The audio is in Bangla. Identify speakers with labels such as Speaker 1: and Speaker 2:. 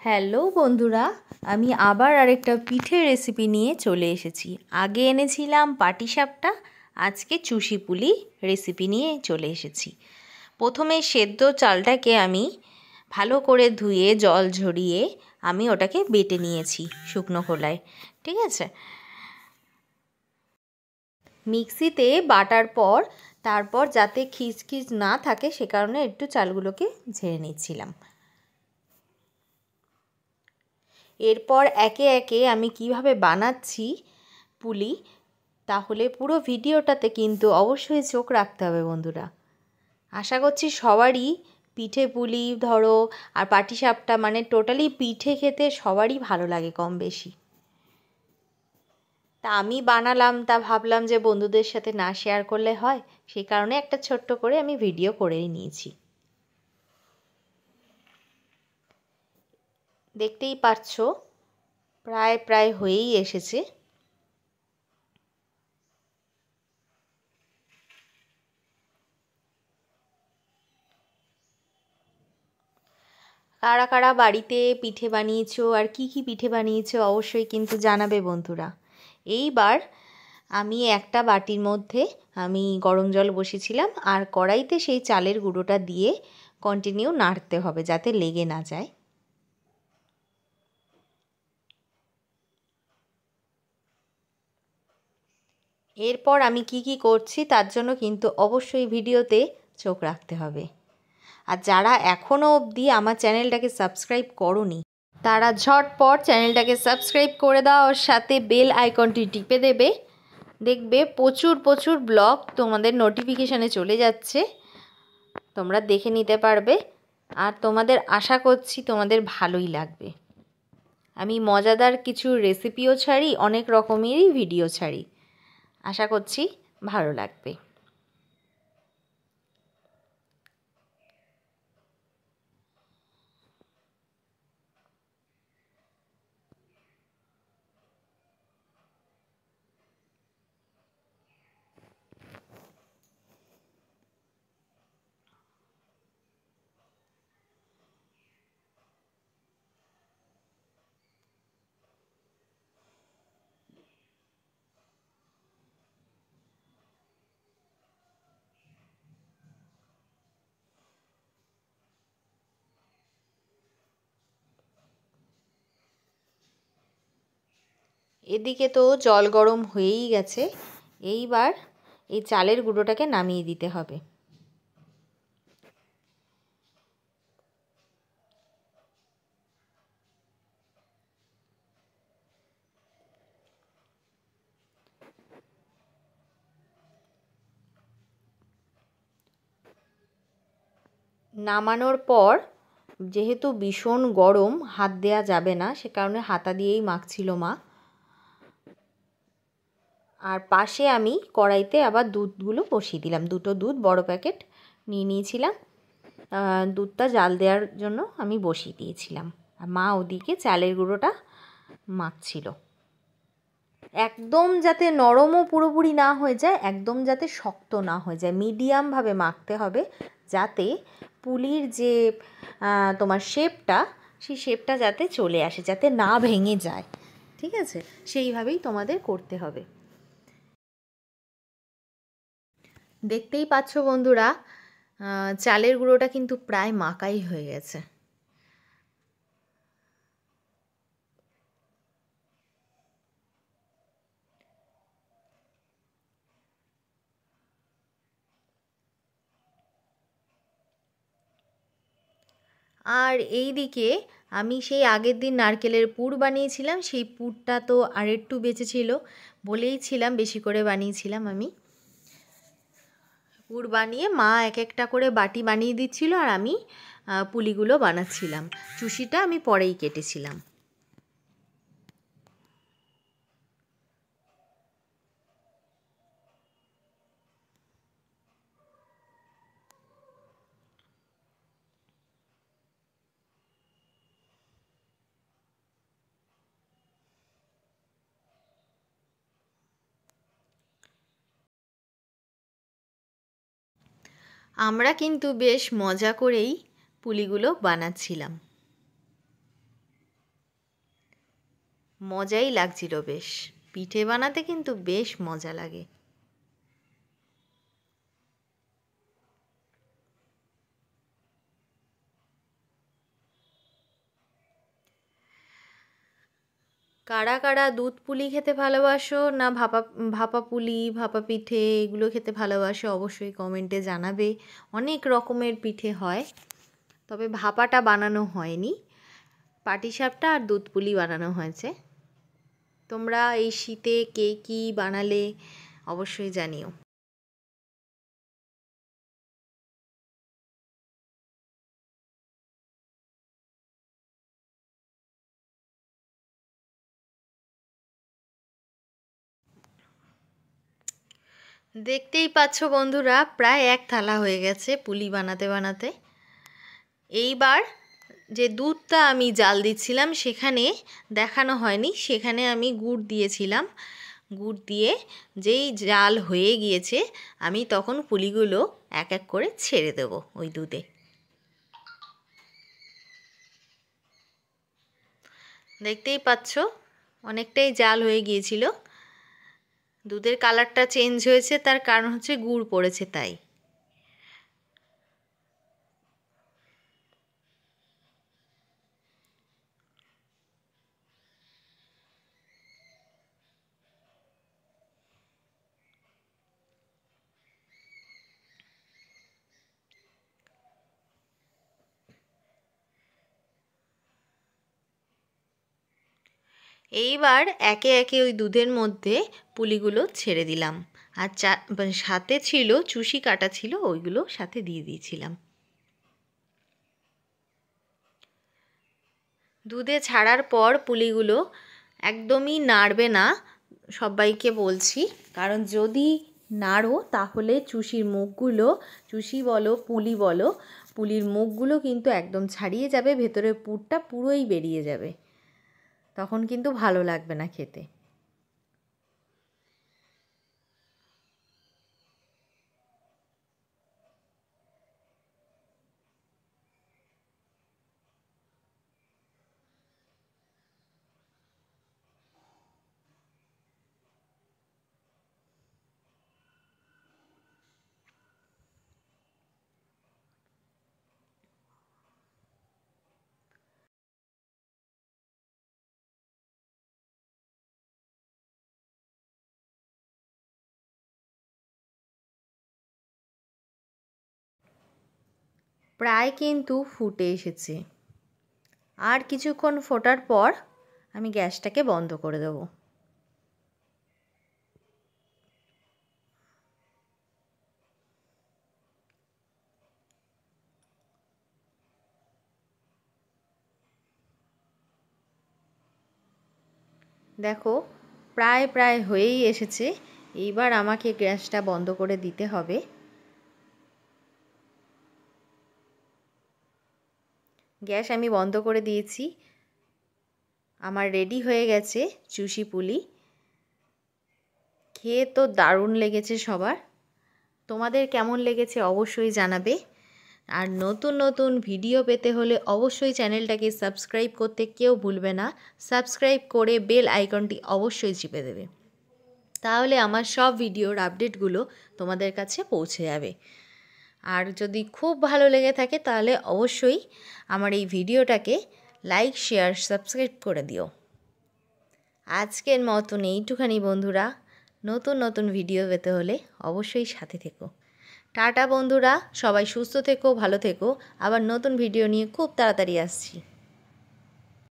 Speaker 1: হ্যালো বন্ধুরা, আমি আবার আরেকটা পিঠের রেসিপি নিয়ে চলে এসেছি। আগে এনেছিলাম পাটিসাপটা, আজকে চুষি পুলি রেসিপি নিয়ে চলে এসেছি। প্রথমে সেদ্ধ চালটাকে আমি ভালো করে ধুয়ে জল ঝরিয়ে আমি ওটাকে বেটে নিয়েছি শুকনো খোলায়। ঠিক আছে, মিক্সিতে বাটার পর তারপর যাতে খিচখিচ না থাকে সে কারণে একটু চালগুলোকে ঝেড়ে নিচ্ছিলাম। এরপর একে একে আমি কিভাবে বানাচ্ছি পুলি, তাহলে পুরো ভিডিওটাতে কিন্তু অবশ্যই চোখ রাখতে হবে বন্ধুরা। আশা করছি সবারই পিঠে পুলি ধরো আর পাটিসাপটা মানে টোটালি পিঠে খেতে সবারই ভালো লাগে কম বেশি। তা আমি বানালাম, তা ভাবলাম যে বন্ধুদের সাথে না শেয়ার করলে হয়, সেই কারণে একটা ছোট্ট করে আমি ভিডিও করেই নিয়েছি। দেখতেই পাচ্ছো প্রায় প্রায় হয়েই এসেছে। কারা কারা বাড়িতে পিঠে বানিয়েছো আর কি কি পিঠে বানিয়েছো অবশ্যই কিন্তু জানাবে বন্ধুরা। এইবার আমি একটা বাটির মধ্যে আমি গরম জল বসেছিলাম আর কড়াইতে সেই চালের গুঁড়োটা দিয়ে কন্টিনিউ নাড়তে হবে যাতে লেগে না যায়। এরপর আমি কি কি করছি তার জন্য কিন্তু অবশ্যই ভিডিওতে চোখ রাখতে হবে। আর যারা এখনও অবধি আমার চ্যানেলটাকে সাবস্ক্রাইব করোনি তারা ঝটপট চ্যানেলটাকে সাবস্ক্রাইব করে দাও, ওর সাথে বেল আইকনটি টিপে দেবে। দেখবে প্রচুর প্রচুর ব্লগ তোমাদের নোটিফিকেশানে চলে যাচ্ছে, তোমরা দেখে নিতে পারবে। আর তোমাদের আশা করছি তোমাদের ভালোই লাগবে। আমি মজাদার কিছু রেসিপিও ছাড়ি, অনেক রকমেরই ভিডিও ছাড়ি, আশা করছি ভালো লাগবে। এদিকে তো জল গরম হয়েই গেছে, এইবার এই চালের গুঁড়োটাকে নামিয়ে দিতে হবে। নামানোর পর যেহেতু ভীষণ গরম হাত দেওয়া যাবে না, সে কারণে হাতা দিয়েই মাখছিল মা। আর পাশে আমি কড়াইতে আবার দুধগুলো বসিয়ে দিলাম, দুটো দুধ বড় প্যাকেট নিয়ে নিয়েছিলাম, দুধটা জাল দেওয়ার জন্য আমি বসিয়ে দিয়েছিলাম। আর মা ওদিকে চালের গুঁড়োটা মাখছিল। একদম যাতে নরমও পুরোপুরি না হয়ে যায়, একদম যাতে শক্ত না হয়ে যায়, মিডিয়ামভাবে মাখতে হবে যাতে পুলির যে তোমার শেপটা, সেই শেপটা যাতে চলে আসে, যাতে না ভেঙে যায়। ঠিক আছে, সেইভাবেই তোমাদের করতে হবে। দেখতেই পাচ্ছ বন্ধুরা, চালের গুঁড়োটা কিন্তু প্রায় মাখাই হয়ে গেছে। আর এই দিকে আমি সেই আগের দিন নারকেলের পুর বানিয়েছিলাম, সেই পুরটা তো আর একটু বেঁচে ছিল, বলেইছিলাম বেশি করে বানিয়েছিলাম আমি। পুর বানিয়ে মা এক একটা করে বাটি বানিয়ে দিচ্ছিল আর আমি পুলিগুলো বানাচ্ছিলাম। চুষিটা আমি পরেই কেটেছিলাম। আমরা কিন্তু বেশ মজা করেই পুলিগুলো বানাচ্ছিলাম। মজাই লাগছিল বেশ। পিঠে বানাতে কিন্তু বেশ মজা লাগে। কারা কারা দুধ পুলি খেতে ভালোবাসো না ভাপা পুলি, ভাপা পিঠে এগুলো খেতে ভালোবাসো অবশ্যই কমেন্টে জানাবে। অনেক রকমের পিঠে হয়, তবে ভাপাটা বানানো হয়নি, পাটিসাপটা আর দুধ পুলি বানানো হয়েছে। তোমরা এই শীতে কে কী বানালে অবশ্যই জানিও। দেখতেই পাচ্ছ বন্ধুরা, প্রায় এক থালা হয়ে গেছে পুলি বানাতে বানাতে। এইবার যে দুধটা আমি জাল দিচ্ছিলাম সেখানে দেখানো হয়নি, সেখানে আমি গুড় দিয়েছিলাম। গুড় দিয়ে যেই জাল হয়ে গিয়েছে আমি তখন পুলিগুলো এক এক করে ছেড়ে দেব ওই দুধে। দেখতেই পাচ্ছ অনেকটাই জাল হয়ে গিয়েছিল। দুধের কালারটা চেঞ্জ হয়েছে, তার কারণ হচ্ছে গুড় পড়েছে তাই। এইবার একে একে ওই দুধের মধ্যে পুলিগুলো ছেড়ে দিলাম, আর সাথে ছিল চুষি কাটা ছিল, ওইগুলো সাথে দিয়ে দিয়েছিলাম। দুধে ছাড়ার পর পুলিগুলো একদমই নাড়বে না, সবাইকে বলছি, কারণ যদি নাড়ো তাহলে চুষির মুখগুলো, চুষি বলো পুলি বলো, পুলির মুখগুলো কিন্তু একদম ছাড়িয়ে যাবে, ভেতরের পুরটা পুরোই বেরিয়ে যাবে, তখন কিন্তু ভালো লাগবে না খেতে। প্রায় কিন্তু ফুটে এসেছে, আর কিছুক্ষণ ফোটার পর আমি গ্যাসটাকে বন্ধ করে দেবো। দেখো প্রায় প্রায় হয়েই এসেছে, এইবার আমাকে গ্যাসটা বন্ধ করে দিতে হবে। গ্যাস আমি বন্ধ করে দিয়েছি, আমার রেডি হয়ে গেছে চুষি পুলি। খেয়ে তো দারুণ লেগেছে সবার, তোমাদের কেমন লেগেছে অবশ্যই জানাবে। আর নতুন নতুন ভিডিও পেতে হলে অবশ্যই চ্যানেলটাকে সাবস্ক্রাইব করতে কেউ ভুলবে না। সাবস্ক্রাইব করে বেল আইকনটি অবশ্যই চিপে দেবে, তাহলে আমার সব ভিডিওর আপডেটগুলো তোমাদের কাছে পৌঁছে যাবে। আর যদি খুব ভালো লেগে থাকে তাহলে অবশ্যই আমার এই ভিডিওটাকে লাইক শেয়ার সাবস্ক্রাইব করে দিও। আজকের মতন এইটুখানি বন্ধুরা, নতুন নতুন ভিডিও পেতে হলে অবশ্যই সাথে থেকো। টাটা বন্ধুরা, সবাই সুস্থ থেকো, ভালো থেকো, আবার নতুন ভিডিও নিয়ে খুব তাড়াতাড়ি আসছি।